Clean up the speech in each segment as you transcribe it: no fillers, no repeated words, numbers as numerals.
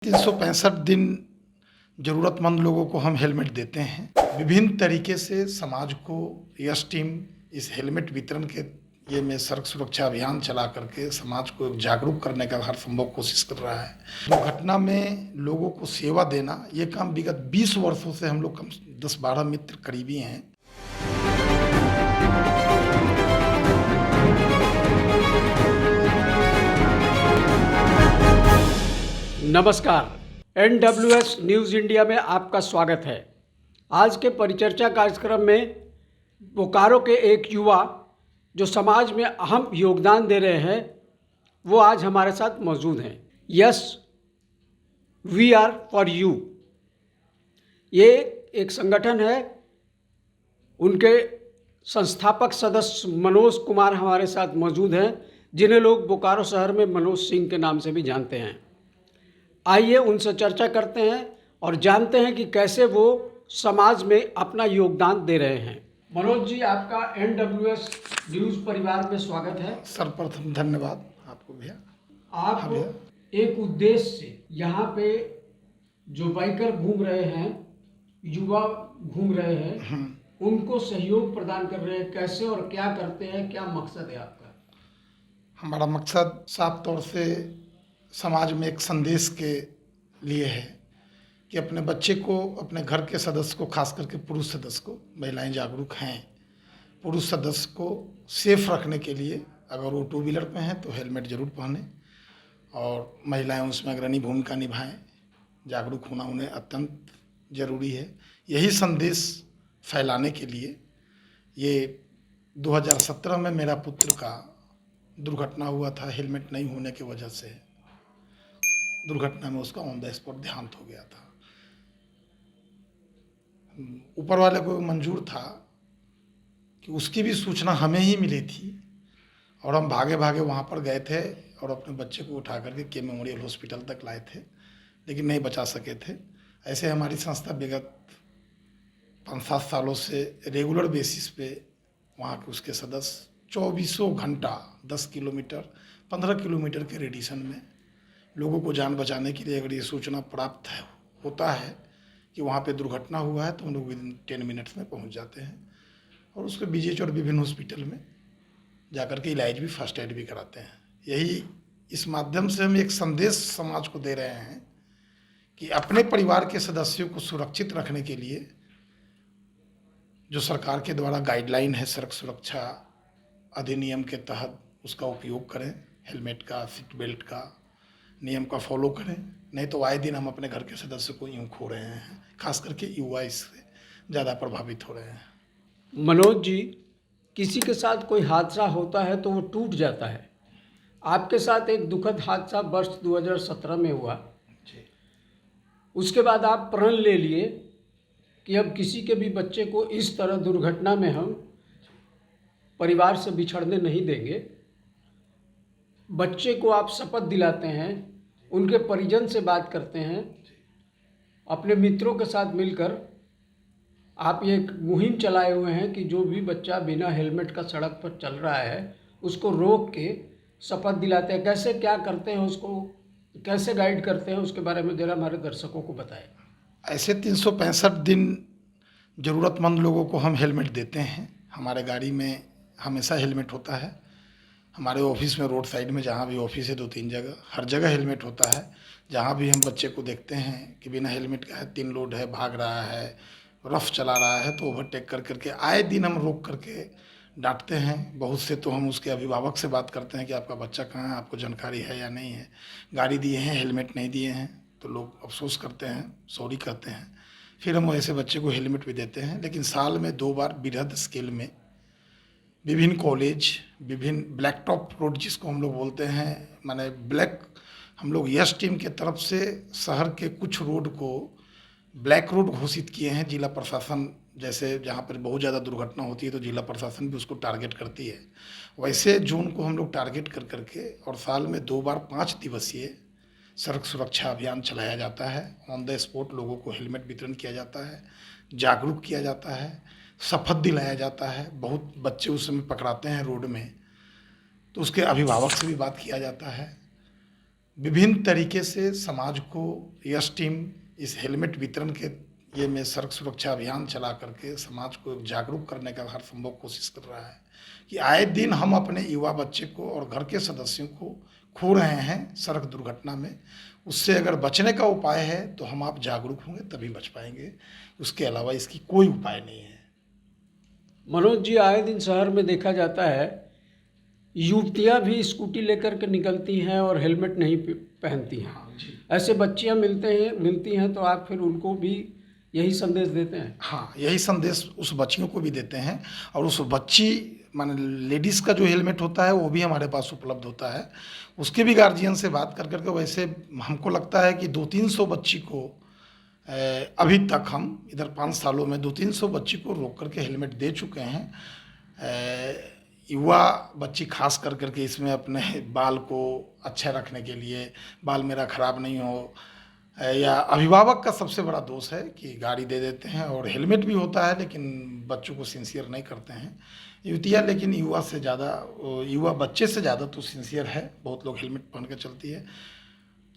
365 दिन ज़रूरतमंद लोगों को हम हेलमेट देते हैं। विभिन्न तरीके से समाज को यश टीम इस हेलमेट वितरण के ये में सड़क सुरक्षा अभियान चला करके समाज को जागरूक करने का हर संभव कोशिश कर रहा है। दुर्घटना में लोगों को सेवा देना ये काम विगत 20 वर्षों से हम लोग कम 10-12 मित्र करीबी हैं। नमस्कार, NWS न्यूज़ इंडिया में आपका स्वागत है। आज के परिचर्चा कार्यक्रम में बोकारो के एक युवा जो समाज में अहम योगदान दे रहे हैं वो आज हमारे साथ मौजूद हैं। Yes we are for you ये एक संगठन है। उनके संस्थापक सदस्य मनोज कुमार हमारे साथ मौजूद हैं, जिन्हें लोग बोकारो शहर में मनोज सिंह के नाम से भी जानते हैं। आइए उनसे चर्चा करते हैं और जानते हैं कि कैसे वो समाज में अपना योगदान दे रहे हैं। मनोज जी, आपका NWS न्यूज़ परिवार में स्वागत है। सर्वप्रथम धन्यवाद आपको भैया। आप एक उद्देश्य से यहाँ पे जो बाइकर घूम रहे हैं, युवा घूम रहे हैं, उनको सहयोग प्रदान कर रहे हैं। कैसे और क्या करते हैं, क्या मकसद है आपका? हमारा मकसद साफ तौर से समाज में एक संदेश के लिए है कि अपने बच्चे को, अपने घर के सदस्य को, खास करके पुरुष सदस्य को, महिलाएं जागरूक हैं, पुरुष सदस्य को सेफ रखने के लिए अगर वो 2 व्हीलर पे हैं तो हेलमेट ज़रूर पहने और महिलाएं उसमें अग्रणी भूमिका निभाएं। जागरूक होना उन्हें अत्यंत ज़रूरी है। यही संदेश फैलाने के लिए ये 2017 में मेरा पुत्र का दुर्घटना हुआ था। हेलमेट नहीं होने की वजह से दुर्घटना में उसका ऑन द स्पॉट देहांत हो गया था। ऊपर वाले को मंजूर था कि उसकी भी सूचना हमें ही मिली थी और हम भागे भागे वहाँ पर गए थे और अपने बच्चे को उठा करके के मेमोरियल हॉस्पिटल तक लाए थे, लेकिन नहीं बचा सके थे। ऐसे हमारी संस्था विगत 5-7 सालों से रेगुलर बेसिस पे वहाँ के उसके सदस्य 24 घंटा 10 किलोमीटर 15 किलोमीटर के रेडिएशन में लोगों को जान बचाने के लिए अगर ये सूचना प्राप्त होता है कि वहाँ पे दुर्घटना हुआ है तो हम लोग विदिन 10 मिनट्स में पहुँच जाते हैं और उसके BGH और विभिन्न हॉस्पिटल में जाकर के इलाज भी, फर्स्ट एड भी कराते हैं। यही इस माध्यम से हम एक संदेश समाज को दे रहे हैं कि अपने परिवार के सदस्यों को सुरक्षित रखने के लिए जो सरकार के द्वारा गाइडलाइन है सड़क सुरक्षा अधिनियम के तहत उसका उपयोग करें। हेलमेट का, सीट बेल्ट का नियम का फॉलो करें, नहीं तो आए दिन हम अपने घर के सदस्य को यूँ खो रहे हैं। खास करके युवा इससे ज़्यादा प्रभावित हो रहे हैं। मनोज जी, किसी के साथ कोई हादसा होता है तो वो टूट जाता है। आपके साथ एक दुखद हादसा वर्ष 2017 में हुआ। उसके बाद आप प्रण ले लिए कि अब किसी के भी बच्चे को इस तरह दुर्घटना में हम परिवार से बिछड़ने नहीं देंगे। बच्चे को आप शपथ दिलाते हैं, उनके परिजन से बात करते हैं, अपने मित्रों के साथ मिलकर आप ये एक मुहिम चलाए हुए हैं कि जो भी बच्चा बिना हेलमेट का सड़क पर चल रहा है उसको रोक के शपथ दिलाते हैं। कैसे क्या करते हैं, उसको कैसे गाइड करते हैं, उसके बारे में ज़रा हमारे दर्शकों को बताएं। ऐसे 365 दिन ज़रूरतमंद लोगों को हम हेलमेट देते हैं। हमारे गाड़ी में हमेशा हेलमेट होता है। हमारे ऑफिस में रोड साइड में जहाँ भी ऑफिस है 2-3 जगह, हर जगह हेलमेट होता है। जहाँ भी हम बच्चे को देखते हैं कि बिना हेलमेट का है, 3 लोड है, भाग रहा है, रफ चला रहा है, तो ओवरटेक कर करके आए दिन हम रोक करके डांटते हैं। बहुत से तो हम उसके अभिभावक से बात करते हैं कि आपका बच्चा कहाँ है, आपको जानकारी है या नहीं है, गाड़ी दिए हैं, हेलमेट नहीं दिए हैं, तो लोग अफसोस करते हैं, सॉरी कहते हैं। फिर हम ऐसे बच्चे को हेलमेट भी देते हैं। लेकिन साल में 2 बार बृहद स्केल में विभिन्न कॉलेज, विभिन्न ब्लैक टॉप रोड जिसको हम लोग बोलते हैं, माने ब्लैक, हम लोग यश टीम के तरफ से शहर के कुछ रोड को ब्लैक रोड घोषित किए हैं। जिला प्रशासन, जैसे जहाँ पर बहुत ज़्यादा दुर्घटना होती है तो जिला प्रशासन भी उसको टारगेट करती है, वैसे जोन को हम लोग टारगेट कर करके और साल में 2 बार 5 दिवसीय सड़क सुरक्षा अभियान चलाया जाता है। ऑन द स्पॉट लोगों को हेलमेट वितरण किया जाता है, जागरूक किया जाता है, शपथ दिलाया जाता है। बहुत बच्चे उस समय पकड़ाते हैं रोड में, तो उसके अभिभावक से भी बात किया जाता है। विभिन्न तरीके से समाज को यश टीम इस हेलमेट वितरण के ये में सड़क सुरक्षा अभियान चला करके समाज को जागरूक करने का हर संभव कोशिश कर रहा है कि आए दिन हम अपने युवा बच्चे को और घर के सदस्यों को खो रहे हैं सड़क दुर्घटना में। उससे अगर बचने का उपाय है तो हम आप जागरूक होंगे तभी बच पाएंगे, उसके अलावा इसकी कोई उपाय नहीं है। मनोज जी, आए दिन शहर में देखा जाता है युवतियां भी स्कूटी लेकर के निकलती हैं और हेलमेट नहीं पहनती हैं। ऐसे बच्चियां मिलती हैं तो आप फिर उनको भी यही संदेश देते हैं? हाँ, यही संदेश उस बच्चियों को भी देते हैं और उस बच्ची माने लेडीज़ का जो हेलमेट होता है वो भी हमारे पास उपलब्ध होता है। उसके भी गार्जियन से बात कर करके वैसे हमको लगता है कि 200-300 बच्ची को अभी तक हम इधर 5 सालों में 200-300 बच्ची को रोक करके हेलमेट दे चुके हैं। युवा बच्ची खास कर करके इसमें अपने बाल को अच्छा रखने के लिए, बाल मेरा ख़राब नहीं हो, या अभिभावक का सबसे बड़ा दोष है कि गाड़ी दे देते हैं और हेलमेट भी होता है लेकिन बच्चों को सिंसियर नहीं करते हैं युवतियाँ। लेकिन युवा बच्चे से ज़्यादा तो सिंसियर है, बहुत लोग हेलमेट पहन के चलती है।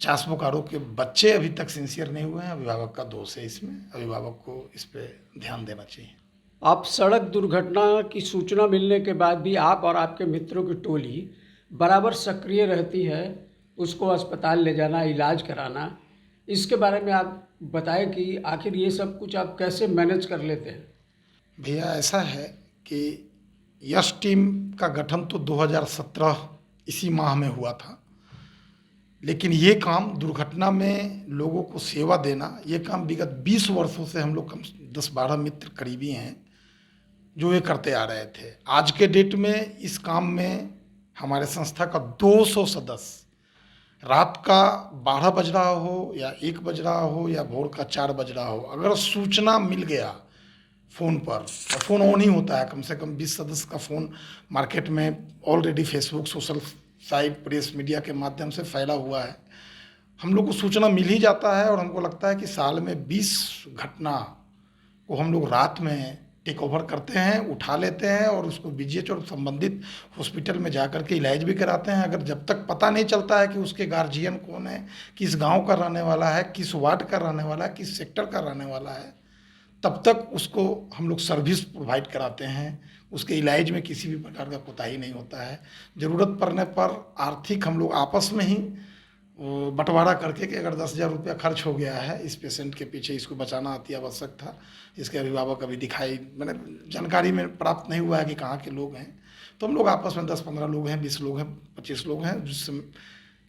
50 बोकारो के बच्चे अभी तक सिंसियर नहीं हुए हैं, अभिभावक का दोष है इसमें। अभिभावक को इस पर ध्यान देना चाहिए। आप सड़क दुर्घटना की सूचना मिलने के बाद भी आप और आपके मित्रों की टोली बराबर सक्रिय रहती है उसको अस्पताल ले जाना, इलाज कराना। इसके बारे में आप बताएं कि आखिर ये सब कुछ आप कैसे मैनेज कर लेते हैं? भैया ऐसा है कि यश टीम का गठन तो 2017 इसी माह में हुआ था, लेकिन ये काम दुर्घटना में लोगों को सेवा देना, ये काम विगत 20 वर्षों से हम लोग कम 10-12 मित्र करीबी हैं जो ये करते आ रहे थे। आज के डेट में इस काम में हमारे संस्था का 200 सदस्य, रात का 12 बज रहा हो या 1 बज रहा हो या भोर का 4 बज रहा हो, अगर सूचना मिल गया फ़ोन पर, फ़ोन ऑन ही होता है, कम से कम 20 सदस्य का फ़ोन मार्केट में already Facebook, social site, press media के माध्यम से फैला हुआ है। हम लोग को सूचना मिल ही जाता है और हमको लगता है कि साल में 20 घटना को हम लोग रात में टेक ओवर करते हैं, उठा लेते हैं और उसको बीजीएच और संबंधित हॉस्पिटल में जा कर के इलाज भी कराते हैं। अगर जब तक पता नहीं चलता है कि उसके गार्जियन कौन है, किस गांव का रहने वाला है, किस वार्ड का रहने वाला है, किस सेक्टर का रहने वाला है, तब तक उसको हम लोग सर्विस प्रोवाइड कराते हैं। उसके इलाज में किसी भी प्रकार का कोताही नहीं होता है। ज़रूरत पड़ने पर आर्थिक हम लोग आपस में ही बंटवारा करके कि अगर 10,000 रुपया खर्च हो गया है इस पेशेंट के पीछे, इसको बचाना अति आवश्यक था, इसके अभिभावक अभी मैंने जानकारी में प्राप्त नहीं हुआ है कि कहाँ के लोग हैं, तो हम लोग आपस में 10-15 लोग हैं, 20 लोग हैं, 25 लोग हैं, जिससे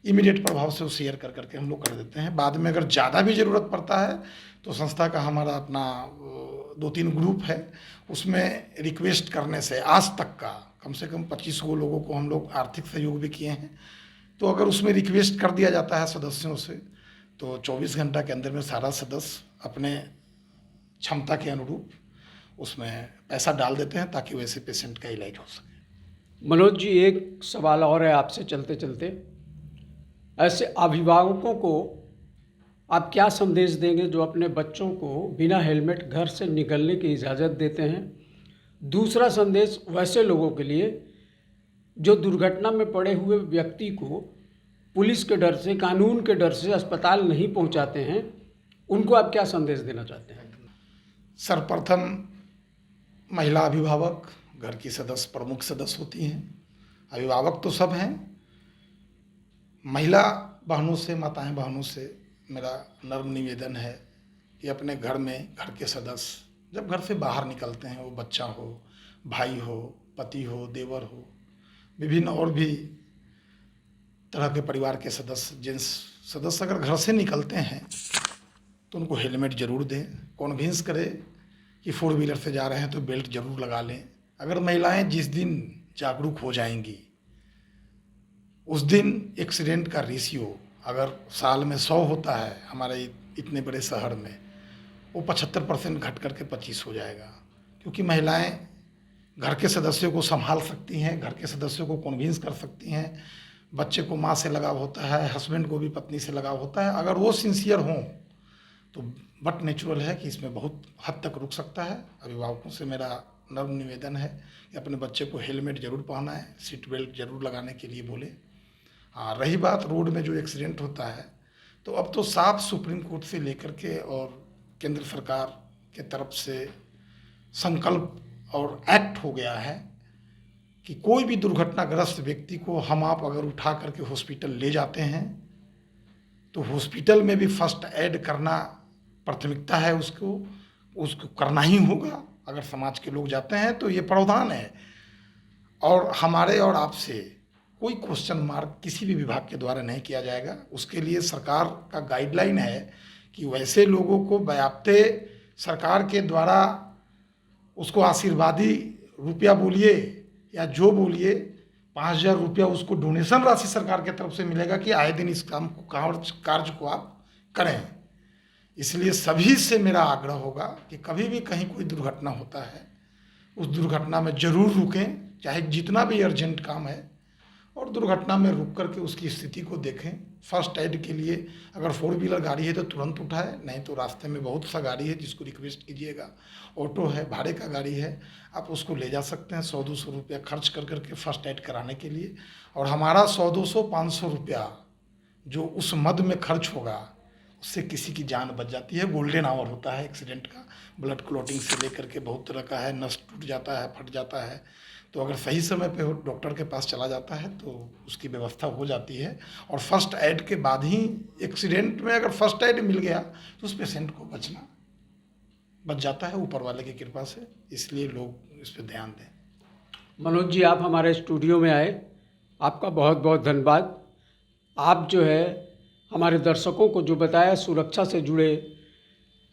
इमीडिएट प्रभाव से वो शेयर कर करके हम लोग कर देते हैं। बाद में अगर ज़्यादा भी ज़रूरत पड़ता है तो संस्था का हमारा अपना 2-3 ग्रुप है, उसमें रिक्वेस्ट करने से आज तक का कम से कम 25 लोगों को हम लोग आर्थिक सहयोग भी किए हैं। तो अगर उसमें रिक्वेस्ट कर दिया जाता है सदस्यों से तो 24 घंटा के अंदर में सारा सदस्य अपने क्षमता के अनुरूप उसमें पैसा डाल देते हैं ताकि वैसे पेशेंट का इलाज हो सके। मनोज जी, एक सवाल और है आपसे चलते चलते। ऐसे अभिभावकों को आप क्या संदेश देंगे जो अपने बच्चों को बिना हेलमेट घर से निकलने की इजाज़त देते हैं? दूसरा संदेश वैसे लोगों के लिए जो दुर्घटना में पड़े हुए व्यक्ति को पुलिस के डर से, कानून के डर से अस्पताल नहीं पहुंचाते हैं, उनको आप क्या संदेश देना चाहते हैं? सर्वप्रथम महिला अभिभावक घर की सदस्य प्रमुख सदस्य होती हैं। अभिभावक तो सब हैं, महिला बहनों से, माताएं बहनों से मेरा नर्म निवेदन है कि अपने घर में घर के सदस्य जब घर से बाहर निकलते हैं, वो बच्चा हो, भाई हो, पति हो, देवर हो, विभिन्न और भी तरह के परिवार के सदस्य, जेंट्स सदस्य अगर घर से निकलते हैं तो उनको हेलमेट जरूर दें। कॉन्विंस करें कि 4 व्हीलर से जा रहे हैं तो बेल्ट जरूर लगा लें। अगर महिलाएं जिस दिन जागरूक हो जाएंगी उस दिन एक्सीडेंट का रेशियो अगर साल में 100 होता है हमारे इतने बड़े शहर में, वो 75% घट करके 25 हो जाएगा, क्योंकि महिलाएं घर के सदस्यों को संभाल सकती हैं, घर के सदस्यों को कन्विंस कर सकती हैं। बच्चे को माँ से लगाव होता है, हस्बैंड को भी पत्नी से लगाव होता है। अगर वो सिंसियर हों तो बट नेचुरल है कि इसमें बहुत हद तक रुक सकता है। अभिभावकों से मेरा नर्म निवेदन है कि अपने बच्चे को हेलमेट जरूर पहनाएं, सीट बेल्ट जरूर लगाने के लिए बोलें। हाँ, रही बात रोड में जो एक्सीडेंट होता है, तो अब तो साफ सुप्रीम कोर्ट से लेकर के और केंद्र सरकार के तरफ से संकल्प और एक्ट हो गया है कि कोई भी दुर्घटनाग्रस्त व्यक्ति को हम आप अगर उठा करके हॉस्पिटल ले जाते हैं तो हॉस्पिटल में भी फर्स्ट एड करना प्राथमिकता है, उसको करना ही होगा। अगर समाज के लोग जाते हैं तो ये प्रावधान है, और हमारे और आपसे कोई क्वेश्चन मार्क किसी भी विभाग के द्वारा नहीं किया जाएगा। उसके लिए सरकार का गाइडलाइन है कि वैसे लोगों को बयाप्ते सरकार के द्वारा उसको आशीर्वादी रुपया बोलिए या जो बोलिए 5,000 रुपया उसको डोनेशन राशि सरकार की तरफ से मिलेगा कि आए दिन इस काम को कार्य को आप करें। इसलिए सभी से मेरा आग्रह होगा कि कभी भी कहीं कोई दुर्घटना होता है, उस दुर्घटना में जरूर रुकें, चाहे जितना भी अर्जेंट काम है, और दुर्घटना में रुक करके उसकी स्थिति को देखें। फर्स्ट एड के लिए अगर 4 व्हीलर गाड़ी है तो तुरंत उठाए, नहीं तो रास्ते में बहुत सा गाड़ी है जिसको रिक्वेस्ट कीजिएगा, ऑटो है, भाड़े का गाड़ी है, आप उसको ले जा सकते हैं 100-200 रुपया खर्च कर करके फर्स्ट एड कराने के लिए। और हमारा 100-200-500 रुपया जो उस मद में खर्च होगा उससे किसी की जान बच जाती है। गोल्डन आवर होता है एक्सीडेंट का, ब्लड क्लॉटिंग से लेकर के बहुत तरह का है, नस टूट जाता है, फट जाता है, तो अगर सही समय पे डॉक्टर के पास चला जाता है तो उसकी व्यवस्था हो जाती है। और फर्स्ट एड के बाद ही एक्सीडेंट में अगर फर्स्ट एड मिल गया तो उस पेशेंट को बच जाता है ऊपर वाले की कृपा से। इसलिए लोग इस पर ध्यान दें। मनोज जी, आप हमारे स्टूडियो में आए, आपका बहुत बहुत धन्यवाद। आप जो है हमारे दर्शकों को जो बताया सुरक्षा से जुड़े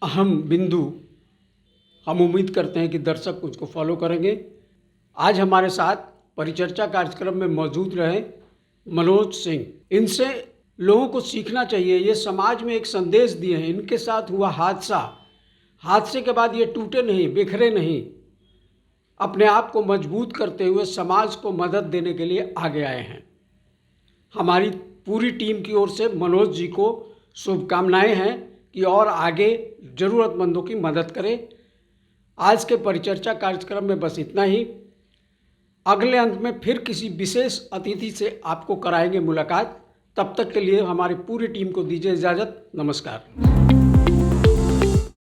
अहम बिंदु, हम उम्मीद करते हैं कि दर्शक उसको फॉलो करेंगे। आज हमारे साथ परिचर्चा कार्यक्रम में मौजूद रहे मनोज सिंह। इनसे लोगों को सीखना चाहिए, ये समाज में एक संदेश दिए हैं। इनके साथ हुआ हादसे के बाद ये टूटे नहीं, बिखरे नहीं, अपने आप को मजबूत करते हुए समाज को मदद देने के लिए आगे आए हैं। हमारी पूरी टीम की ओर से मनोज जी को शुभकामनाएं हैं कि और आगे ज़रूरतमंदों की मदद करें। आज के परिचर्चा कार्यक्रम में बस इतना ही। अगले अंक में फिर किसी विशेष अतिथि से आपको कराएंगे मुलाकात। तब तक के लिए हमारी पूरी टीम को दीजिए इजाज़त। नमस्कार।